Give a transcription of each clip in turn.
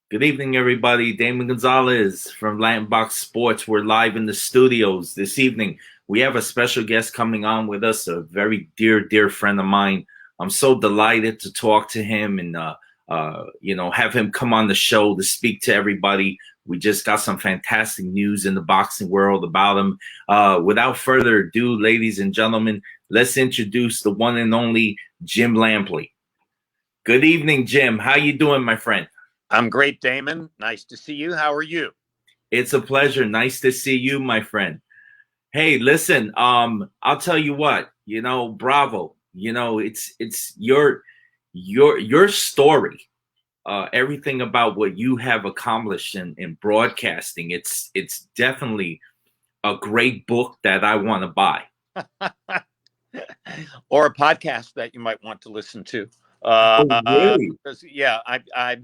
Good evening, everybody. Damon Gonzalez from Latin Box Sports. We're live in the studios this evening. We have a special guest coming on with us, a very dear friend of mine. I'm so delighted to talk to him and, have him come on the show to speak to everybody. We just got some fantastic news in the boxing world about him. Without further ado, ladies and gentlemen, let's introduce the one and only Jim Lampley. Good evening, Jim. How you doing, my friend? I'm great, Damon. Nice to see you. How are you? It's a pleasure. Nice to see you, my friend. Hey, listen, I'll tell you what, bravo. It's your story. Everything about what you have accomplished in broadcasting. It's definitely a great book that I want to buy. Or a podcast that you might want to listen to. Really? Because, I've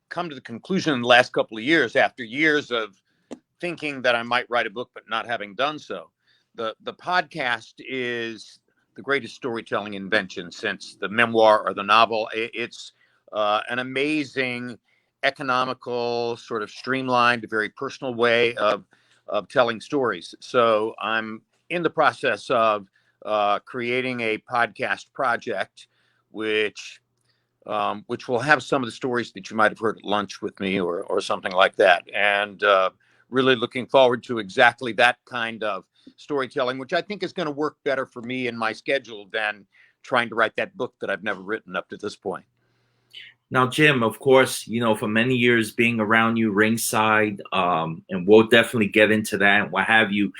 come to the conclusion in the last couple of years, after years of thinking that I might write a book, but not having done so. The podcast is the greatest storytelling invention since the memoir or the novel. It's an amazing, economical, sort of streamlined, very personal way of telling stories. So I'm in the process of creating a podcast project, which will have some of the stories that you might have heard at lunch with me or something like that. And really looking forward to exactly that kind of storytelling, which I think is going to work better for me and my schedule than trying to write that book that I've never written up to this point. Now, Jim, of course, for many years being around you ringside, and we'll definitely get into that and what have you,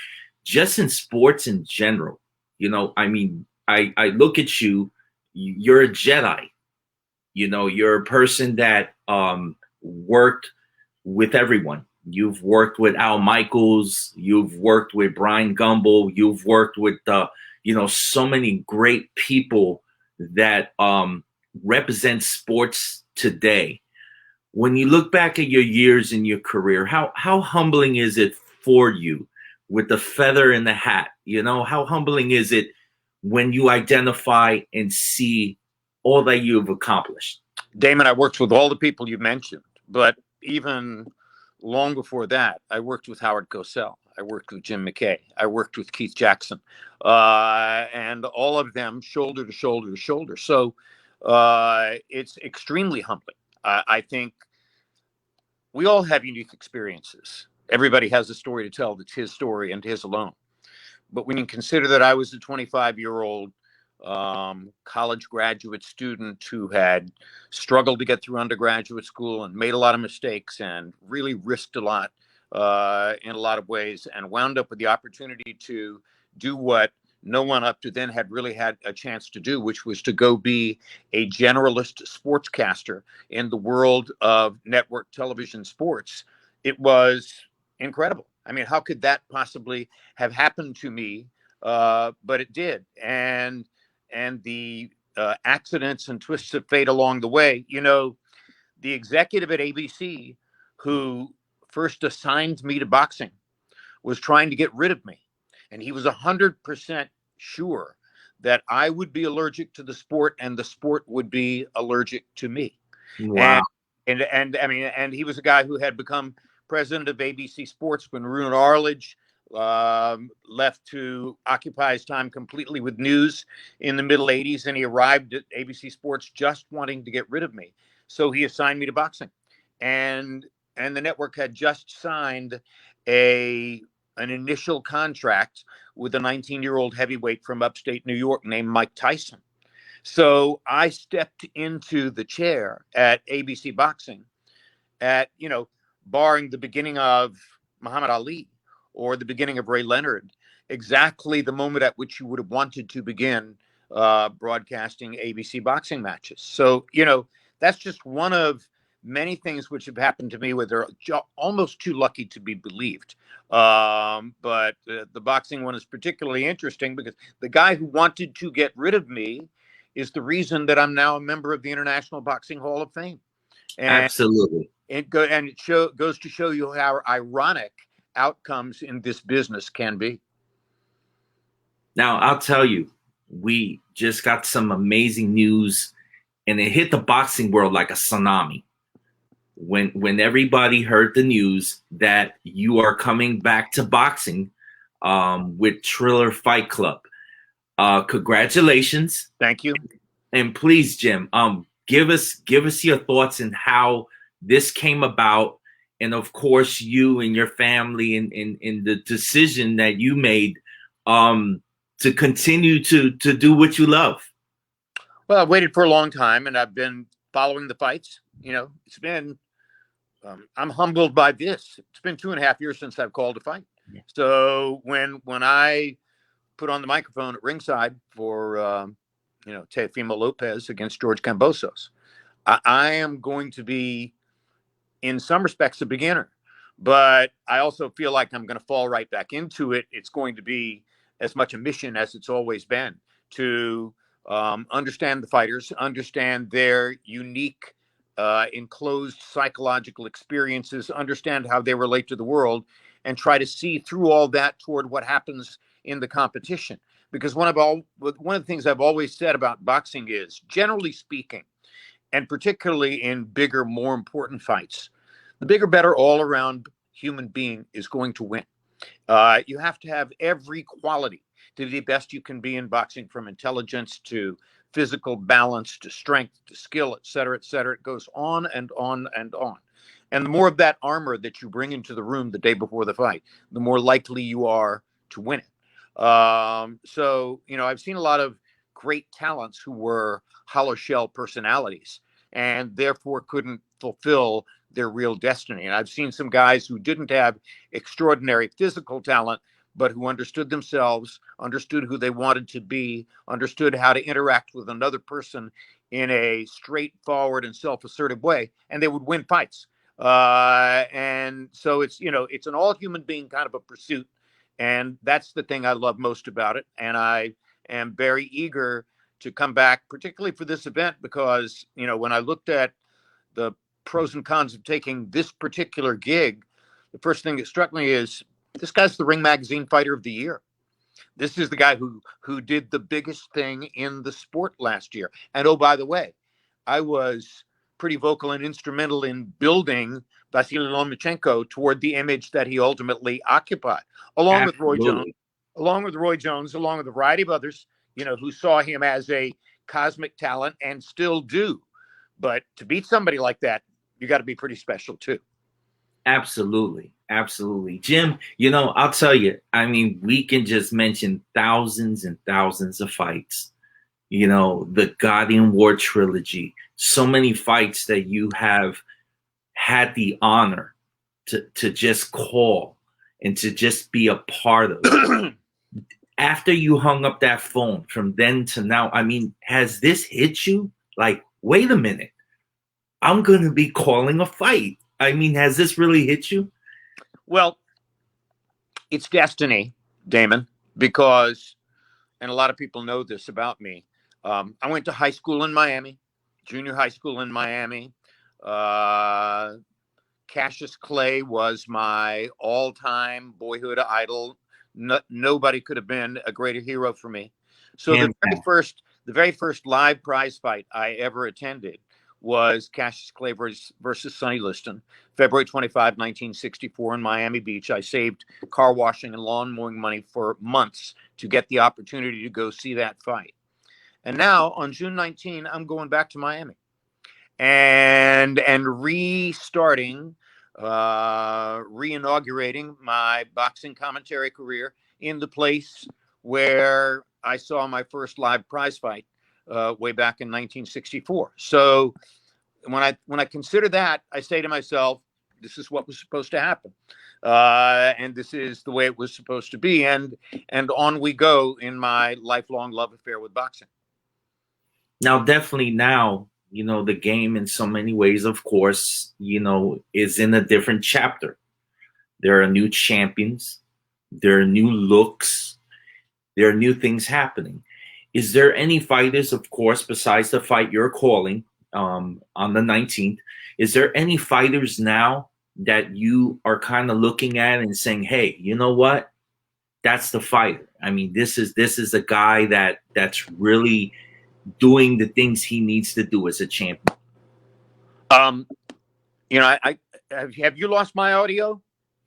just in sports in general, I look at you, you're a Jedi. You're a person that worked with everyone. You've worked with Al Michaels. You've worked with Brian Gumbel. You've worked with, so many great people that represent sports today. When you look back at your years in your career, how humbling is it for you with the feather in the hat? How humbling is it when you identify and see all that you've accomplished? Damon, I worked with all the people you mentioned, but even long before that, I worked with Howard Cosell. I worked with Jim McKay. I worked with Keith Jackson, and all of them shoulder to shoulder to shoulder. So it's extremely humbling. I think we all have unique experiences. Everybody has a story to tell that's his story and his alone. But when you consider that I was a 25-year-old college graduate student who had struggled to get through undergraduate school and made a lot of mistakes and really risked a lot in a lot of ways, and wound up with the opportunity to do what no one up to then had really had a chance to do, which was to go be a generalist sportscaster in the world of network television sports. It was incredible. I mean, how could that possibly have happened to me? But it did. And the accidents and twists of fate along the way, the executive at ABC who first assigned me to boxing was trying to get rid of me. And he was 100% sure that I would be allergic to the sport and the sport would be allergic to me. Wow. And he was a guy who had become president of ABC Sports when Roone Arledge left to occupy his time completely with news in the middle 80s, and he arrived at ABC Sports just wanting to get rid of me. So he assigned me to boxing, and the network had just signed an initial contract with a 19-year-old heavyweight from upstate New York named Myke Tyson. So I stepped into the chair at ABC Boxing at, barring the beginning of Muhammad Ali or the beginning of Ray Leonard, exactly the moment at which you would have wanted to begin broadcasting ABC boxing matches. So, that's just one of many things which have happened to me where they're almost too lucky to be believed. But the boxing one is particularly interesting because the guy who wanted to get rid of me is the reason that I'm now a member of the International Boxing Hall of Fame. And Absolutely. It goes to show you how ironic outcomes in this business can be. Now, I'll tell you, we just got some amazing news, and it hit the boxing world like a tsunami. when everybody heard the news that you are coming back to boxing with Triller Fight Club. Congratulations. Thank you. And please, Jim, give us your thoughts on how this came about, and of course you and your family in the decision that you made to continue to do what you love. Well, I've waited for a long time, and I've been following the fights. You know, it's been I'm humbled by this. It's been 2.5 years since I've called a fight. Yeah. So when I put on the microphone at ringside for Teófimo López against George Kambosos, I am going to be, in some respects, a beginner, but I also feel like I'm going to fall right back into it. It's going to be as much a mission as it's always been to understand the fighters, understand their unique, enclosed psychological experiences, understand how they relate to the world, and try to see through all that toward what happens in the competition. Because one of the things I've always said about boxing is, generally speaking, and particularly in bigger, more important fights, the bigger, better all-around human being is going to win. You have to have every quality to be the best you can be in boxing, from intelligence to physical balance to strength to skill, et cetera, et cetera. It goes on and on and on. And the more of that armor that you bring into the room the day before the fight, the more likely you are to win it. So, I've seen a lot of great talents who were hollow shell personalities and therefore couldn't fulfill their real destiny. And I've seen some guys who didn't have extraordinary physical talent, but who understood themselves, understood who they wanted to be, understood how to interact with another person in a straightforward and self-assertive way, and they would win fights. And so it's an all human being kind of a pursuit. And that's the thing I love most about it. And I am very eager to come back, particularly for this event, because, when I looked at the pros and cons of taking this particular gig, the first thing that struck me is, this guy's the Ring Magazine Fighter of the Year. This is the guy who did the biggest thing in the sport last year. And oh, by the way, I was pretty vocal and instrumental in building Vasily Lomachenko toward the image that he ultimately occupied, along with Roy Jones, along with a variety of others, who saw him as a cosmic talent and still do. But to beat somebody like that, you got to be pretty special too. Absolutely. Absolutely. Jim, I'll tell you, we can just mention thousands and thousands of fights. The Guardian War trilogy, so many fights that you have had the honor to just call and to just be a part of. After you hung up that phone, from then to now, has this hit you? Like, wait a minute, I'm going to be calling a fight. Has this really hit you? Well, it's destiny, Damon, because, and a lot of people know this about me, I went to high school in Miami, junior high school in Miami. Cassius Clay was my all-time boyhood idol. Nobody could have been a greater hero for me. So the very first live prize fight I ever attended was Cassius Clay versus Sonny Liston, February 25, 1964 in Miami Beach. I saved car washing and lawn mowing money for months to get the opportunity to go see that fight. And now on June 19, I'm going back to Miami and restarting, reinaugurating my boxing commentary career in the place where I saw my first live prize fight way back in 1964. So when I consider that, I say to myself, this is what was supposed to happen. And this is the way it was supposed to be. And on we go in my lifelong love affair with boxing. Now, definitely now, the game in so many ways, of course, is in a different chapter. There are new champions. There are new looks. There are new things happening. Is there any fighters, of course, besides the fight you're calling on the 19th, is there any fighters now that you are kind of looking at and saying, hey, you know what? That's the fighter. This is a guy that's really doing the things he needs to do as a champion. You know, I have you lost my audio?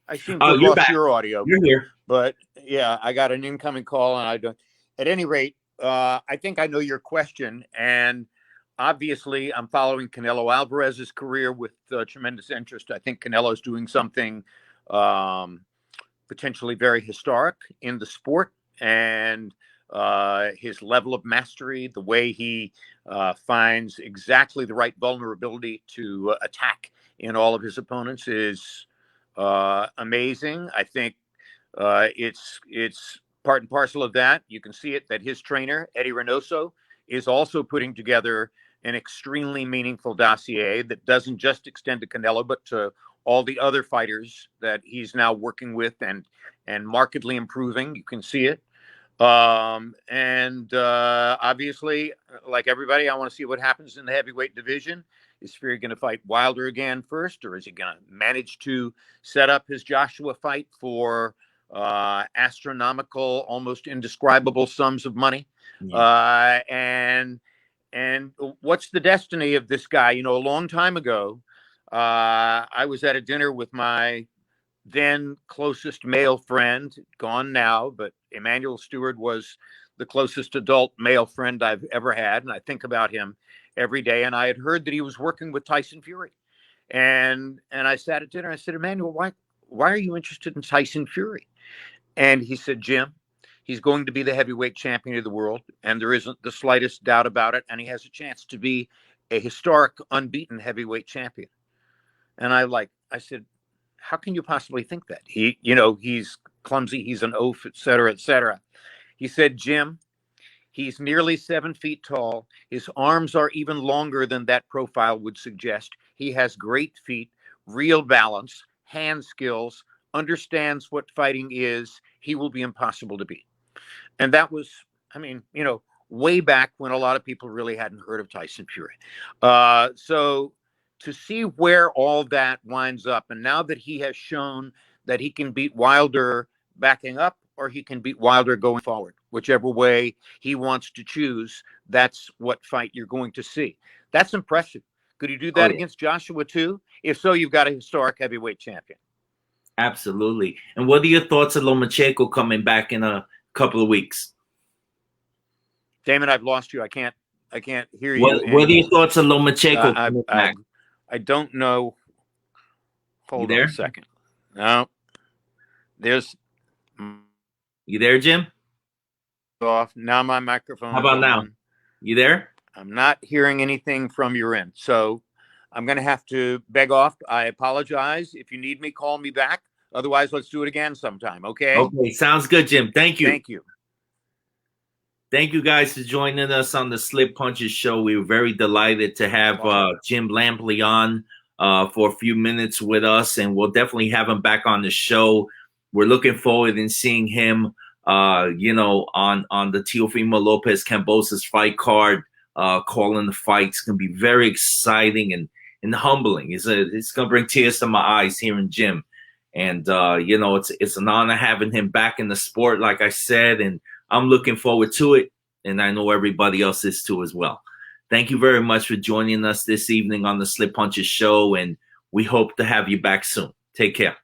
I seem to Oh, have you're lost back. your audio. You're here. But yeah, I got an incoming call, and I don't. At any rate, I think I know your question, and obviously, I'm following Canelo Alvarez's career with tremendous interest. I think Canelo's doing something potentially very historic in the sport, and his level of mastery, the way he finds exactly the right vulnerability to attack in all of his opponents is amazing. I think it's part and parcel of that. You can see it that his trainer, Eddie Reynoso, is also putting together an extremely meaningful dossier that doesn't just extend to Canelo, but to all the other fighters that he's now working with and markedly improving. You can see it. Obviously, like everybody, I want to see what happens in the heavyweight division. Is Fury going to fight Wilder again first, or is he going to manage to set up his Joshua fight for astronomical, almost indescribable sums of money? Yeah. And what's the destiny of this guy? You know, a long time ago, I was at a dinner with my then closest male friend, gone now, but Emmanuel Stewart was the closest adult male friend I've ever had, and I think about him every day. And I had heard that he was working with Tyson Fury, and I sat at dinner. I said, Emmanuel, why are you interested in Tyson Fury? And he said, Jim, he's going to be the heavyweight champion of the world, and there isn't the slightest doubt about it. And he has a chance to be a historic, unbeaten heavyweight champion. And I said, how can you possibly think that? He's clumsy, he's an oaf, et cetera, et cetera. He said, Jim, he's nearly 7 feet tall. His arms are even longer than that profile would suggest. He has great feet, real balance, hand skills, understands what fighting is. He will be impossible to beat. And that was, way back when a lot of people really hadn't heard of Tyson Fury. So to see where all that winds up, and now that he has shown that he can beat Wilder backing up, or he can beat Wilder going forward, whichever way he wants to choose, that's what fight you're going to see. That's impressive. Could he do that against Joshua too? If so, you've got a historic heavyweight champion. Absolutely. And what are your thoughts of Lomachenko coming back in a couple of weeks? Damon, I've lost you. I can't hear you. What are your thoughts on Lomachenko? I don't know. Hold on a second. No. You there, Jim? Off. Now my microphone. How about now? You there? I'm not hearing anything from your end. So I'm going to have to beg off. I apologize. If you need me, call me back. Otherwise, let's do it again sometime. Okay? Okay. Sounds good, Jim. Thank you. Thank you. Thank you guys for joining us on the Slip Punches show. We were very delighted to have Jim Lampley on for a few minutes with us, and we'll definitely have him back on the show. We're looking forward in seeing him, on the Teófimo López Kambosos fight card, calling the fight. It's going to be very exciting and humbling. It's going to bring tears to my eyes hearing Jim. And, it's an honor having him back in the sport, like I said, and I'm looking forward to it, and I know everybody else is too as well. Thank you very much for joining us this evening on the Slip Punches show, and we hope to have you back soon. Take care.